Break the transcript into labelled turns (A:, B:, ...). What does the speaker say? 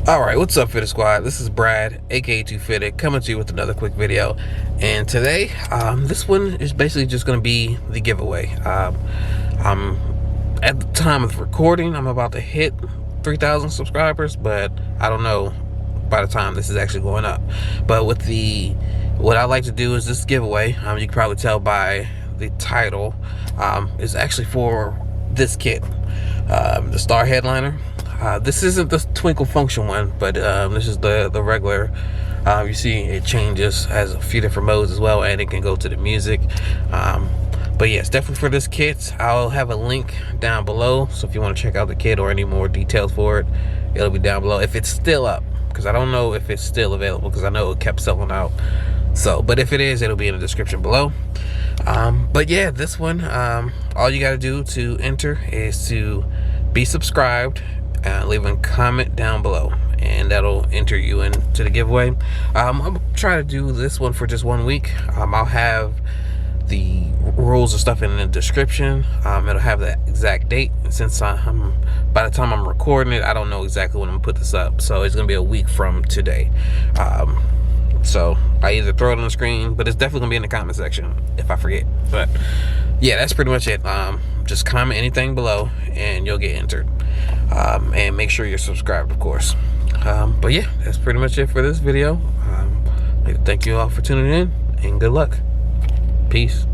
A: Alright, what's up, Fitted Squad? This is Brad, aka Too Fitted, coming to you with another quick video. And today, this one is basically just going to be the giveaway. I'm at the time of recording, I'm about to hit 3,000 subscribers, but I don't know by the time this is actually going up. But with what I like to do is this giveaway. You can probably tell by the title, is actually for this kit, the Star Headliner. This isn't the Twinkle Function one, but this is the regular. You see it changes, has a few different modes as well, and it can go to the music. But yes, definitely for this kit. I'll have a link down below, so if you want to check out the kit or any more details for it, it'll be down below if it's still up, because I don't know if it's still available, because I know it kept selling out. So, but if it is, it'll be in the description below. But yeah, this one, all you got to do to enter is to be subscribed. Leave a comment down below, and that'll enter you into the giveaway. I'll try to do this one for just 1 week. I'll have the rules and stuff in the description. It'll have the exact date. Since by the time I'm recording it, I don't know exactly when I'm gonna put this up, so it's gonna be a week from today. So I either throw it on the screen, but it's definitely gonna be in the comment section if I forget. But yeah, that's pretty much it. Just comment anything below and you'll get entered. And make sure you're subscribed, of course. But yeah, that's pretty much it for this video. I'd like to thank you all for tuning in, and good luck. Peace.